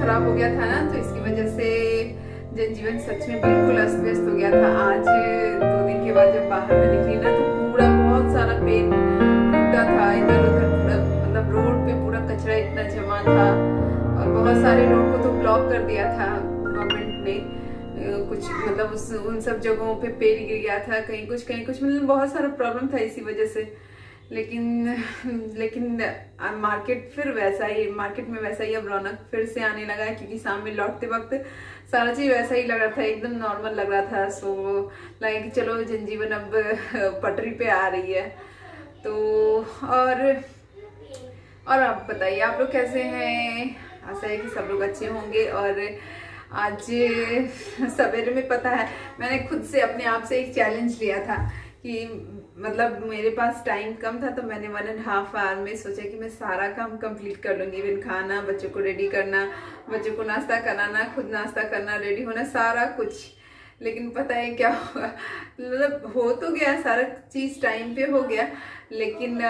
खराब हो गया था ना, तो इसकी वजह से जनजीवन सच में बिल्कुल अस्त व्यस्त हो गया था। आज 2 दिन के बाद जब बाहर में निकली ना, तो पूरा बहुत सारा पेड़ टूटा था, इधर उधर पूरा, मतलब रोड पे पूरा कचरा इतना जमा था, और बहुत सारे रोड को तो ब्लॉक कर दिया था गवर्नमेंट ने। कुछ मतलब उन सब जगहों पे पेड़ गिर गया था, कहीं कुछ मतलब बहुत सारा प्रॉब्लम था इसी वजह से। लेकिन मार्केट में वैसा ही अब रौनक फिर से आने लगा है, क्योंकि शाम में लौटते वक्त सारा चीज वैसा ही लग रहा था, एकदम नॉर्मल लग रहा था। सो लगा कि चलो जनजीवन अब पटरी पे आ रही है। तो और आप बताइए, आप लोग कैसे हैं? आशा है कि सब लोग अच्छे होंगे। और आज सवेरे में पता है, मैंने खुद से अपने आप से एक चैलेंज लिया था कि मतलब मेरे पास टाइम कम था, तो मैंने 1.5 आवर में सोचा कि मैं सारा काम कंप्लीट कर लूंगी। इवन खाना, बच्चों को रेडी करना, बच्चों को नाश्ता कराना, खुद नाश्ता करना, रेडी होना, सारा कुछ। लेकिन पता है क्या हुआ, मतलब हो तो गया सारा चीज, टाइम पे हो गया, लेकिन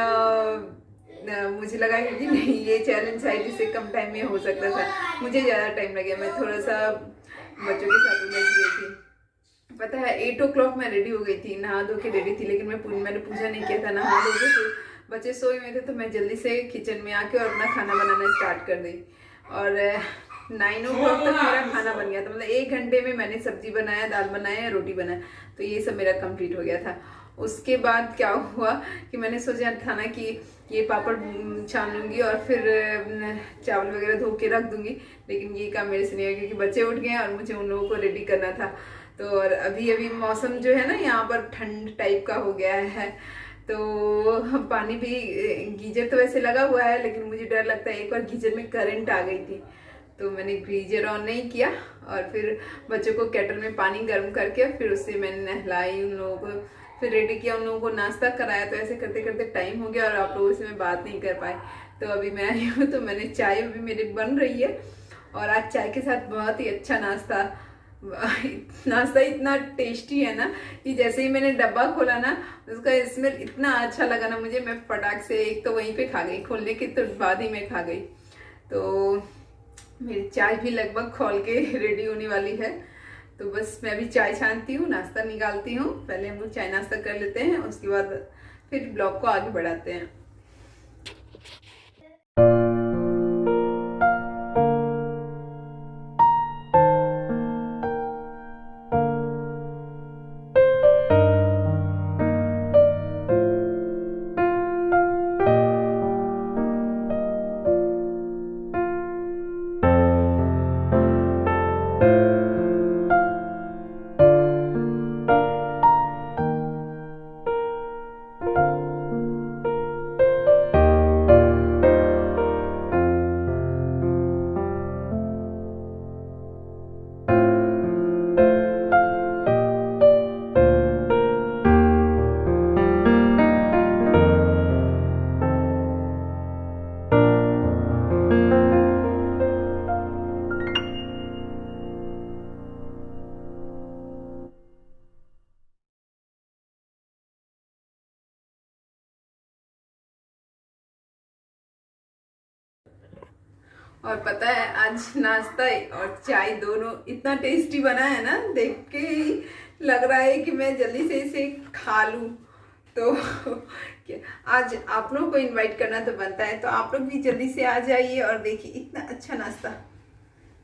मुझे लगा कि नहीं, ये चैलेंज शायद इससे कम टाइम में हो सकता था। मुझे ज़्यादा टाइम लगे, मैं थोड़ा सा बच्चों के साथ उलझ गई थी। पता है 8 o'clock मैं रेडी हो गई थी, नहा धो के रेडी थी, लेकिन मैंने पूजा नहीं किया था, नहा धो के। तो बच्चे सोए हुए थे, तो मैं जल्दी से किचन में आके और अपना खाना बनाना स्टार्ट कर दी। और 9 o'clock तक मेरा खाना बन गया था, मतलब 1 घंटे में मैंने सब्जी बनाया, दाल बनाया, रोटी बनाया, तो ये सब मेरा कंप्लीट हो गया था। उसके बाद क्या हुआ कि मैंने सोचा था ना कि ये पापड़ छान लूंगी और फिर चावल वगैरह धो के रख दूंगी, लेकिन ये काम मेरे से नहीं हुआ, क्योंकि बच्चे उठ गए और मुझे उन लोगों को रेडी करना था। तो और अभी मौसम जो है ना, यहाँ पर ठंड टाइप का हो गया है, तो पानी भी, गीजर तो वैसे लगा हुआ है, लेकिन मुझे डर लगता है, एक बार गीजर में करंट आ गई थी, तो मैंने गीजर ऑन नहीं किया, और फिर बच्चों को केटल में पानी गर्म करके फिर उससे मैंने नहलाई, उन लोगों को फिर रेडी किया, उन लोगों को नाश्ता कराया। तो ऐसे करते करते टाइम हो गया और आप लोगों से मैं बात नहीं कर पाई। तो अभी मैं आई हूँ, तो मैंने चाय भी मेरी बन रही है, और आज चाय के साथ बहुत ही अच्छा नाश्ता इतना टेस्टी है ना, कि जैसे ही मैंने डब्बा खोला ना, उसका स्मेल इतना अच्छा लगा ना मुझे, मैं फटाक से एक तो वहीं पे खा गई, खोलने के तो बाद ही मैं खा गई। तो मेरी चाय भी लगभग खोल के रेडी होने वाली है, तो बस मैं भी चाय छानती हूँ, नाश्ता निकालती हूँ। पहले हम लोग चाय नाश्ता कर लेते हैं, उसके बाद फिर ब्लॉग को आगे बढ़ाते हैं। और पता है आज नाश्ता और चाय दोनों इतना टेस्टी बना है ना, देख के ही लग रहा है कि मैं जल्दी से इसे खा लूं। तो आज आप लोगों को इनवाइट करना तो बनता है, तो आप लोग भी जल्दी से आ जाइए और देखिए इतना अच्छा नाश्ता,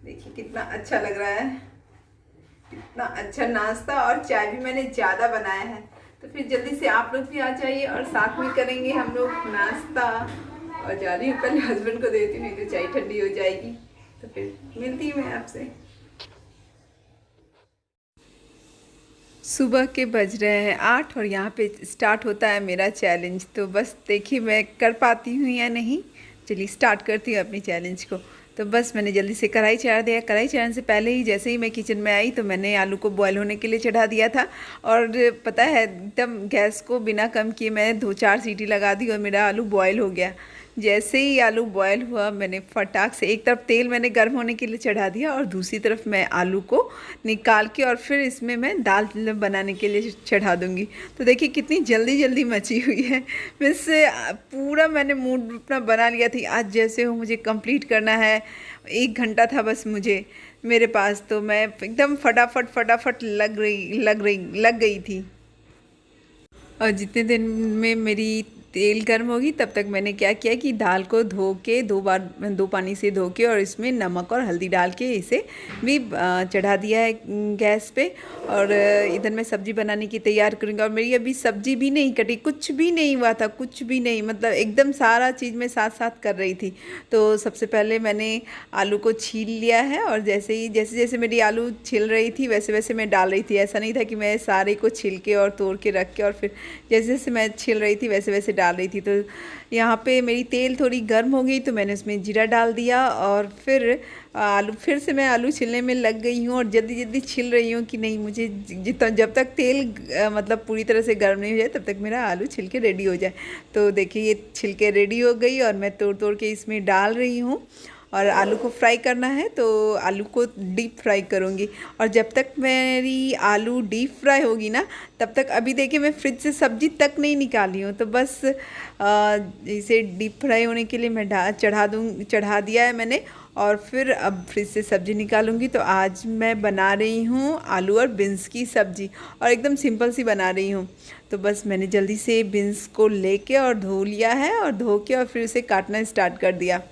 देखिए कितना अच्छा लग रहा है, इतना अच्छा नाश्ता, और चाय भी मैंने ज़्यादा बनाया है। तो फिर जल्दी से आप लोग भी आ जाइए और साथ में करेंगे हम लोग नाश्ता। और जा रही हूँ, पहले हस्बैंड को देती हूँ, नहीं तो चाय ठंडी हो जाएगी। तो फिर मिलती हूँ मैं आपसे। सुबह के बज रहे हैं 8 और यहाँ पे स्टार्ट होता है मेरा चैलेंज। तो बस देखिए मैं कर पाती हूँ या नहीं। चलिए स्टार्ट करती हूँ अपनी चैलेंज को। तो बस मैंने जल्दी से कढ़ाई चढ़ा दिया। कढ़ाई चढ़ाने से पहले ही जैसे ही मैं किचन में आई, तो मैंने आलू को बॉयल होने के लिए चढ़ा दिया था। और पता है एकदम गैस को बिना कम किए मैं 2-4 सीटी लगा दी और मेरा आलू बॉयल हो गया। जैसे ही आलू बॉयल हुआ मैंने फटाक से एक तरफ तेल मैंने गर्म होने के लिए चढ़ा दिया और दूसरी तरफ मैं आलू को निकाल के और फिर इसमें मैं दाल बनाने के लिए चढ़ा दूँगी। तो देखिए कितनी जल्दी जल्दी मची हुई है। वैसे पूरा मैंने मूड अपना बना लिया थी, आज जैसे हो मुझे कंप्लीट करना है। 1 घंटा था बस मुझे मेरे पास, तो मैं एकदम फटाफट लग गई थी। और जितने दिन में मेरी तेल गर्म होगी तब तक मैंने क्या किया कि दाल को धो के 2 पानी से धो के और इसमें नमक और हल्दी डाल के इसे भी चढ़ा दिया है गैस पे। और इधर मैं सब्ज़ी बनाने की तैयार करूँगी। और मेरी अभी सब्ज़ी भी नहीं कटी, कुछ भी नहीं हुआ था, कुछ भी नहीं, मतलब एकदम सारा चीज़ मैं साथ साथ कर रही थी। तो सबसे पहले मैंने आलू को छील लिया है और जैसे जैसे मेरी आलू छिल रही थी वैसे वैसे मैं डाल रही थी। ऐसा नहीं था कि मैं सारे को छिल के और तोड़ के रख के और फिर जैसे जैसे मैं छिल रही थी वैसे वैसे डाल रही थी। तो यहाँ पे मेरी तेल थोड़ी गर्म हो गई तो मैंने उसमें जीरा डाल दिया और फिर फिर से मैं आलू छिलने में लग गई हूँ और जल्दी जल्दी छिल रही हूँ कि नहीं मुझे जितना जब तक तेल मतलब पूरी तरह से गर्म नहीं हो जाए तब तक मेरा आलू छिल के रेडी हो जाए। तो देखिए ये छिल के रेडी हो गई और मैं तोड़ तोड़ के इसमें डाल रही हूँ। और आलू को फ्राई करना है तो आलू को डीप फ्राई करूँगी। और जब तक मेरी आलू डीप फ्राई होगी ना तब तक, अभी देखिए मैं फ्रिज से सब्ज़ी तक नहीं निकाली हूँ, तो बस इसे डीप फ्राई होने के लिए मैं चढ़ा दिया है मैंने। और फिर अब फ्रिज से सब्ज़ी निकालूंगी। तो आज मैं बना रही हूँ आलू और बीन्स की सब्ज़ी और एकदम सिंपल सी बना रही हूँ। तो बस मैंने जल्दी से बीन्स को लेके और धो लिया है और धो के और फिर उसे काटना स्टार्ट कर दिया।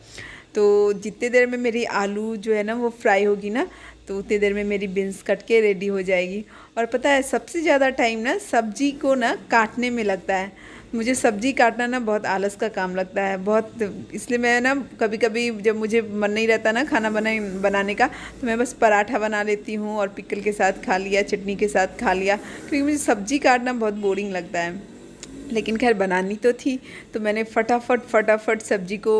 तो जितने देर में मेरी आलू जो है ना वो फ्राई होगी ना तो उतनी देर में मेरी बीन्स कट के रेडी हो जाएगी। और पता है सबसे ज़्यादा टाइम ना सब्ज़ी को ना काटने में लगता है। मुझे सब्ज़ी काटना ना बहुत आलस का काम लगता है बहुत, इसलिए मैं ना कभी कभी जब मुझे मन नहीं रहता ना खाना बनाने का तो मैं बस पराठा बना लेती हूँ और पिकल के साथ खा लिया, चटनी के साथ खा लिया, क्योंकि मुझे सब्ज़ी काटना बहुत बोरिंग लगता है। लेकिन खैर बनानी तो थी तो मैंने फटाफट सब्ज़ी को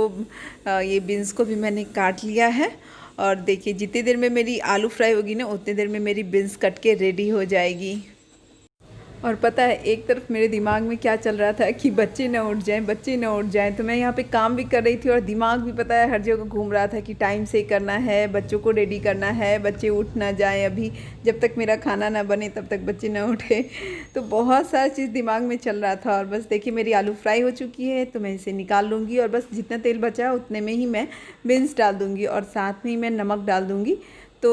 ये बीन्स को भी मैंने काट लिया है। और देखिए जितनी देर में मेरी आलू फ्राई होगी ना उतनी देर में मेरी बीन्स कट के रेडी हो जाएगी। और पता है एक तरफ मेरे दिमाग में क्या चल रहा था कि बच्चे न उठ जाएं, तो मैं यहाँ पे काम भी कर रही थी और दिमाग भी पता है हर जगह घूम रहा था कि टाइम से करना है, बच्चों को रेडी करना है, बच्चे उठ ना जाएं, अभी जब तक मेरा खाना ना बने तब तक बच्चे न उठे। तो बहुत सारा चीज़ दिमाग में चल रहा था। और बस देखिए मेरी आलू फ्राई हो चुकी है तो मैं इसे निकाल लूँगी और बस जितना तेल बचा है उतने में ही मैं बीन्स डाल दूँगी और साथ में ही मैं नमक डाल दूँगी। तो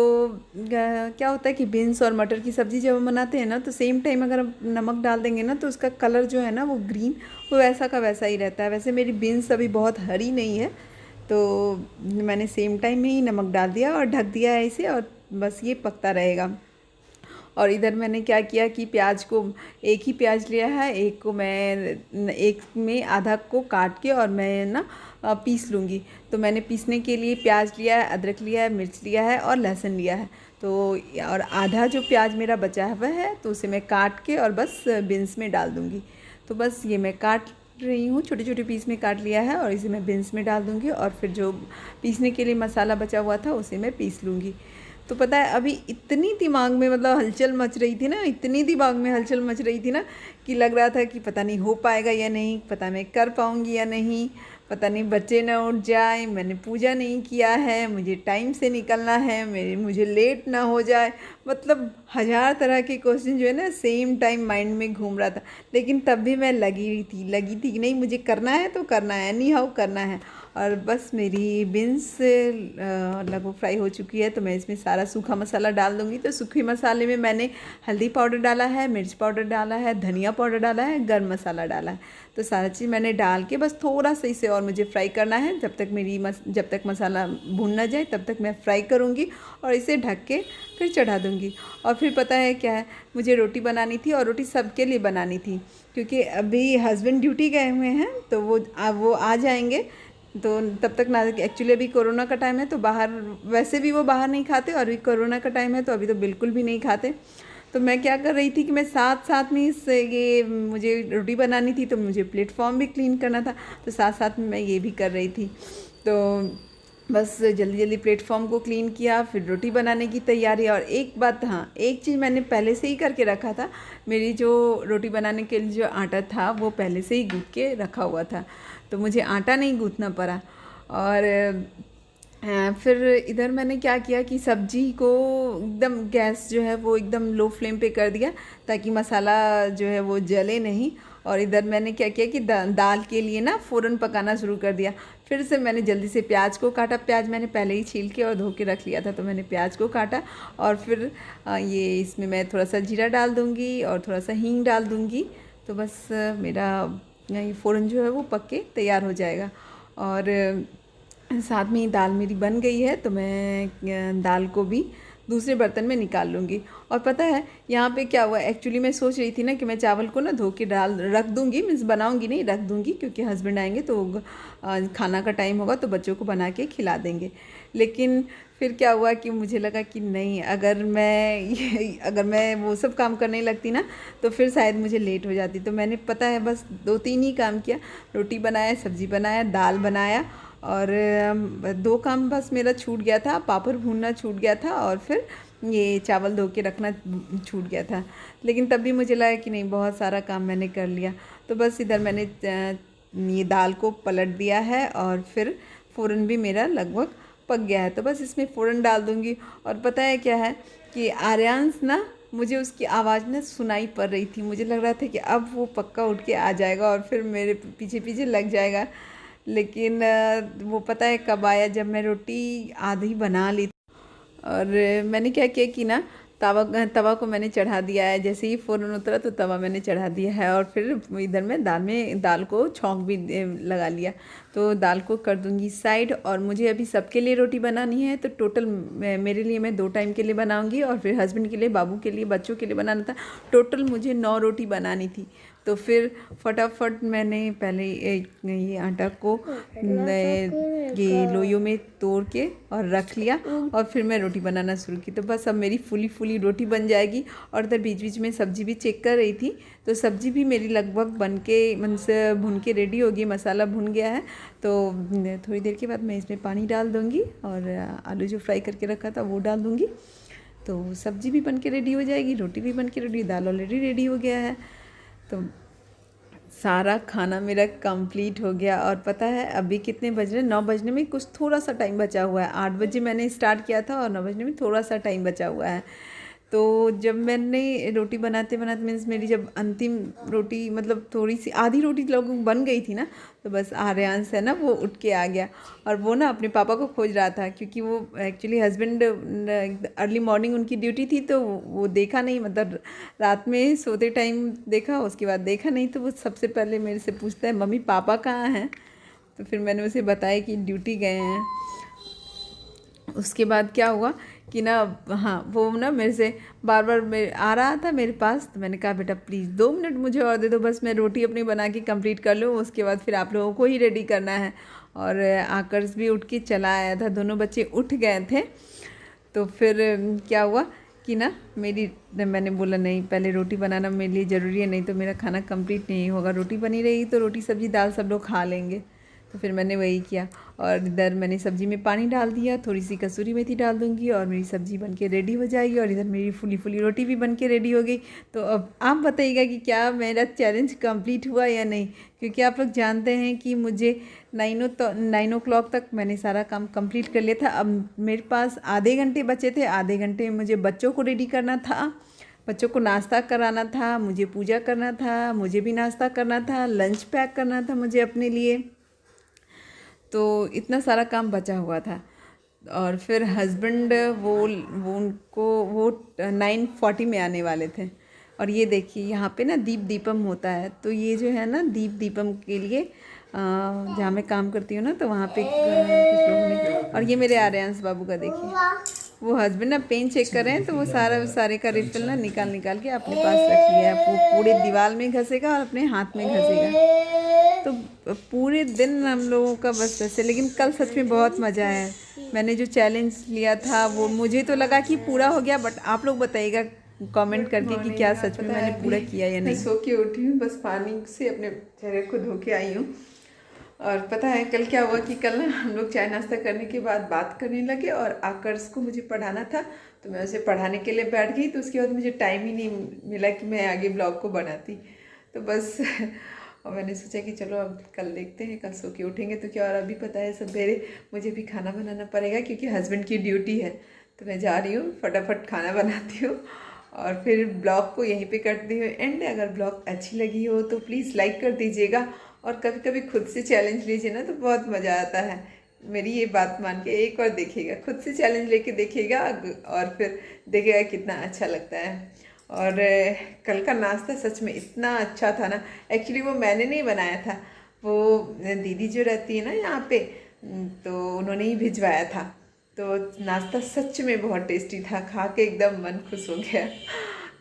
क्या होता है कि बीन्स और मटर की सब्ज़ी जब हम बनाते हैं ना तो सेम टाइम अगर हम नमक डाल देंगे ना तो उसका कलर जो है ना वो ग्रीन, वो वैसा का वैसा ही रहता है। वैसे मेरी बीन्स अभी बहुत हरी नहीं है तो मैंने सेम टाइम में ही नमक डाल दिया और ढक दिया है इसे और बस ये पकता रहेगा। और इधर मैंने क्या किया कि प्याज को, एक ही प्याज लिया है, एक में आधा को काट के और मैं ना पीस लूँगी। तो मैंने पीसने के लिए प्याज लिया है, अदरक लिया है, मिर्च लिया है और लहसुन लिया है। तो और आधा जो प्याज मेरा बचा हुआ है तो उसे मैं काट के और बस बीन्स में डाल दूँगी। तो बस ये मैं काट रही हूँ, छोटे छोटे पीस में काट लिया है और इसे मैं बीन्स में डाल दूँगी और फिर जो पीसने के लिए मसाला बचा हुआ था उसे मैं पीस लूँगी। तो पता है अभी इतनी दिमाग में मतलब हलचल मच रही थी ना, इतनी दिमाग में हलचल मच रही थी ना कि लग रहा था कि पता नहीं हो पाएगा या नहीं, पता मैं कर पाऊँगी या नहीं, पता नहीं बच्चे ना उठ जाए, मैंने पूजा नहीं किया है, मुझे टाइम से निकलना है, मुझे लेट ना हो जाए। मतलब 1000 तरह के क्वेश्चन जो है ना सेम टाइम माइंड में घूम रहा था। लेकिन तब भी मैं लगी थी कि नहीं मुझे करना है तो करना है, एनी हाउ करना है। और बस मेरी बीन्स लगभग फ्राई हो चुकी है तो मैं इसमें सारा सूखा मसाला डाल दूँगी। तो सूखे मसाले में मैंने हल्दी पाउडर डाला है, मिर्च पाउडर डाला है, धनिया पाउडर डाला है, गर्म मसाला डाला है। तो सारा चीज़ मैंने डाल के बस थोड़ा सा इसे और मुझे फ्राई करना है। जब तक मसाला भून ना जाए तब तक मैं फ्राई करूँगी और इसे ढक के फिर चढ़ा दूँगी। और फिर पता है क्या है, मुझे रोटी बनानी थी और रोटी सबके लिए बनानी थी क्योंकि अभी हस्बैंड ड्यूटी गए हुए हैं तो वो आ जाएंगे। तो तब तक ना, एक्चुअली अभी कोरोना का टाइम है तो बाहर, वैसे भी वो बाहर नहीं खाते और अभी कोरोना का टाइम है तो अभी तो बिल्कुल भी नहीं खाते। तो मैं क्या कर रही थी कि मैं साथ में ये मुझे रोटी बनानी थी तो मुझे प्लेटफॉर्म भी क्लीन करना था, तो साथ में मैं ये भी कर रही थी। तो बस जल्दी जल्दी प्लेटफॉर्म को क्लीन किया, फिर रोटी बनाने की तैयारी। और एक बात, हाँ, एक चीज़ मैंने पहले से ही करके रखा था, मेरी जो रोटी बनाने के लिए जो आटा था वो पहले से ही गूँथ के रखा हुआ था, तो मुझे आटा नहीं गूँथना पड़ा। और फिर इधर मैंने क्या किया कि सब्जी को एकदम गैस जो है वो एकदम लो फ्लेम पे कर दिया ताकि मसाला जो है वो जले नहीं। और इधर मैंने क्या किया कि दाल के लिए ना फ़ौरन पकाना शुरू कर दिया। फिर से मैंने जल्दी से प्याज को काटा, प्याज मैंने पहले ही छील के और धो के रख लिया था, तो मैंने प्याज को काटा। और फिर ये इसमें मैं थोड़ा सा जीरा डाल दूँगी और थोड़ा सा हींग डाल दूँगी, तो बस मेरा ये फ़ौरन जो है वो पक के तैयार हो जाएगा। और साथ में ही दाल मेरी बन गई है, तो मैं दाल को भी दूसरे बर्तन में निकाल लूँगी। और पता है यहाँ पे क्या हुआ, एक्चुअली मैं सोच रही थी ना कि मैं चावल को ना धो के डाल रख दूँगी, मीन्स बनाऊँगी नहीं, रख दूँगी, क्योंकि हस्बैंड आएंगे तो खाना का टाइम होगा तो बच्चों को बना के खिला देंगे। लेकिन फिर क्या हुआ कि मुझे लगा कि नहीं, अगर मैं वो सब काम करने लगती ना तो फिर शायद मुझे लेट हो जाती। तो मैंने, पता है, बस 2-3 ही काम किया, रोटी बनाया, सब्ज़ी बनाया, दाल बनाया, और 2 काम बस मेरा छूट गया था, पापड़ भूनना छूट गया था, और फिर ये चावल धो के रखना छूट गया था। लेकिन तब भी मुझे लगा कि नहीं, बहुत सारा काम मैंने कर लिया। तो बस इधर मैंने ये दाल को पलट दिया है, और फिर फ़ौरन भी मेरा लगभग पक गया है, तो बस इसमें फ़ौरन डाल दूँगी। और पता है क्या है कि आर्यांश ना, मुझे उसकी आवाज़ ना सुनाई पड़ रही थी, मुझे लग रहा था कि अब वो पक्का उठ के आ जाएगा और फिर मेरे पीछे पीछे लग जाएगा। लेकिन वो पता है कब आया, जब मैं रोटी आधी बना ली। और मैंने क्या किया कि ना, तवा को मैंने चढ़ा दिया है, जैसे ही फ़ौरन उतरा तो तवा मैंने चढ़ा दिया है। और फिर इधर मैं दाल को छौंक भी लगा लिया, तो दाल को कर दूंगी साइड। और मुझे अभी सबके लिए रोटी बनानी है, तो टोटल मेरे लिए मैं 2 टाइम के लिए बनाऊंगी, और फिर हस्बैंड के लिए, बाबू के लिए, बच्चों के लिए बनाना था। टोटल मुझे 9 रोटी बनानी थी। तो फिर फटाफट मैंने पहले ये आटा को ये लोइयों में तोड़ के और रख लिया, और फिर मैं रोटी बनाना शुरू की। तो बस अब मेरी फुली रोटी बन जाएगी। और इधर बीच बीच में सब्ज़ी भी चेक कर रही थी, तो सब्ज़ी भी मेरी लगभग बन के, मन से भुन के रेडी होगी, मसाला भुन गया है। तो थोड़ी देर के बाद मैं इसमें पानी डाल दूँगी, और आलू जो फ्राई करके रखा था वो डाल दूँगी। तो सब्ज़ी भी बन के रेडी हो जाएगी, रोटी भी बन के रेडी, दाल ऑलरेडी रेडी हो गया है। तो सारा खाना मेरा कंप्लीट हो गया। और पता है अभी कितने बज रहे हैं, 9 बजने में कुछ थोड़ा सा टाइम बचा हुआ है। 8 बजे मैंने स्टार्ट किया था और 9 बजने में थोड़ा सा टाइम बचा हुआ है। तो जब मैंने रोटी बनाते मीन्स मेरी जब अंतिम रोटी, मतलब थोड़ी सी आधी रोटी लगभग बन गई थी ना, तो बस आर्यांश है ना, वो उठ के आ गया। और वो ना अपने पापा को खोज रहा था, क्योंकि वो एक्चुअली हस्बैंड अर्ली मॉर्निंग उनकी ड्यूटी थी, तो वो देखा नहीं, मतलब रात में सोते टाइम देखा, उसके बाद देखा नहीं। तो वो सबसे पहले मेरे से पूछता है, मम्मी पापा कहाँ हैं? तो फिर मैंने उसे बताया कि ड्यूटी गए हैं। उसके बाद क्या हुआ कि ना, हाँ, वो ना मेरे से बार बार आ रहा था मेरे पास। तो मैंने कहा, बेटा प्लीज़ 2 मिनट मुझे और दे दो, बस मैं रोटी अपनी बना के कंप्लीट कर लूँ, उसके बाद फिर आप लोगों को ही रेडी करना है। और आकर्ष भी उठ के चला आया था, दोनों बच्चे उठ गए थे। तो फिर क्या हुआ कि ना, मैंने बोला नहीं, पहले रोटी बनाना मेरे लिए ज़रूरी है, नहीं तो मेरा खाना कंप्लीट नहीं होगा। रोटी बनी रहेगी तो रोटी सब्ज़ी दाल सब लोग खा लेंगे। तो फिर मैंने वही किया। और इधर मैंने सब्ज़ी में पानी डाल दिया, थोड़ी सी कसूरी मेथी डाल दूंगी, और मेरी सब्ज़ी बनके रेडी हो जाएगी। और इधर मेरी फुली रोटी भी बनके रेडी हो गई। तो अब आप बताइएगा कि क्या मेरा चैलेंज कंप्लीट हुआ या नहीं, क्योंकि आप लोग जानते हैं कि मुझे 9 o'clock तक मैंने सारा काम कंप्लीट कर लिया था। अब मेरे पास आधे घंटे बचे थे, आधे घंटे में मुझे बच्चों को रेडी करना था, बच्चों को नाश्ता कराना था, मुझे पूजा करना था, मुझे भी नाश्ता करना था, लंच पैक करना था मुझे अपने लिए। तो इतना सारा काम बचा हुआ था। और फिर हस्बैंड वो 9:40 में आने वाले थे। और ये देखिए यहाँ पे ना दीपम होता है, तो ये जो है ना दीपम के लिए जहाँ मैं काम करती हूँ ना, तो वहाँ पे कुछ लोगों ने, और ये मेरे आर्यांश बाबू का देखिए, वो हस्बैंड ना पेन चेक कर रहे हैं, तो वो सारे का रिफिल ना निकाल के अपने पास रख लिया है। वो पूरे दीवार में घसेगा और अपने हाथ में घसेगा। तो पूरे दिन हम लोगों का बस ऐसे। लेकिन कल सच में बहुत मज़ा आया। मैंने जो चैलेंज लिया था वो मुझे तो लगा कि पूरा हो गया, बट आप लोग बताइएगा कमेंट करके कि क्या सच में मैंने पूरा किया या नहीं। सो के उठी हूँ, बस पानी से अपने चेहरे को धो के आई हूँ। और पता है कल क्या हुआ कि कल ना हम लोग चाय नाश्ता करने के बाद बात करने लगे और आकर्ष को मुझे पढ़ाना था, तो मैं उसे पढ़ाने के लिए बैठ गई। तो उसके बाद मुझे टाइम ही नहीं मिला कि मैं आगे ब्लॉग को बनाती। तो बस और मैंने सोचा कि चलो अब कल देखते हैं, कल सो के उठेंगे तो क्या। और अभी पता है सवेरे मुझे भी खाना बनाना पड़ेगा क्योंकि हस्बैंड की ड्यूटी है। तो मैं जा रही हूँ, फटाफट खाना बनाती हूँ और फिर ब्लॉग को यहीं पे करती हूँ एंड। अगर ब्लॉग अच्छी लगी हो तो प्लीज़ लाइक कर दीजिएगा और कभी कभी खुद से चैलेंज लीजिए ना, तो बहुत मज़ा आता है। मेरी ये बात मान के एक बार देखिएगा, खुद से चैलेंज लेके देखिएगा और फिर देखिएगा कितना अच्छा लगता है। और कल का नाश्ता सच में इतना अच्छा था ना। एक्चुअली वो मैंने नहीं बनाया था, वो दीदी जो रहती है ना यहाँ पे, तो उन्होंने ही भिजवाया था। तो नाश्ता सच में बहुत टेस्टी था, खा के एकदम मन खुश हो गया।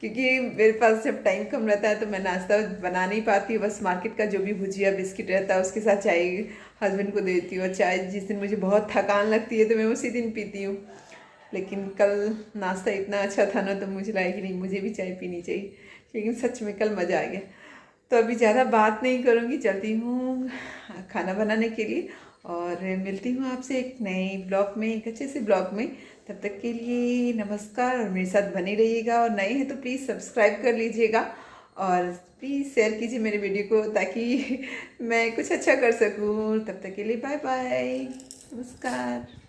क्योंकि मेरे पास जब टाइम कम रहता है तो मैं नाश्ता बना नहीं पाती हूँ। बस मार्केट का जो भी भुजिया बिस्किट रहता है उसके साथ चाय हस्बैंड को देती हूँ। चाय जिस दिन मुझे बहुत थकान लगती है तो मैं उसी दिन पीती हूँ। लेकिन कल नाश्ता इतना अच्छा था ना, तो मुझे लगा कि नहीं, मुझे भी चाय पीनी चाहिए। लेकिन सच में कल मज़ा आ गया। तो अभी ज़्यादा बात नहीं करूँगी, चलती हूँ खाना बनाने के लिए और मिलती हूँ आपसे एक नए ब्लॉग में, एक अच्छे से ब्लॉग में। तब तक के लिए नमस्कार और मेरे साथ बने रहिएगा। और नए हैं तो प्लीज़ सब्सक्राइब कर लीजिएगा और प्लीज़ शेयर कीजिए मेरे वीडियो को ताकि मैं कुछ अच्छा कर सकूँ। तब तक के लिए बाय बाय, नमस्कार।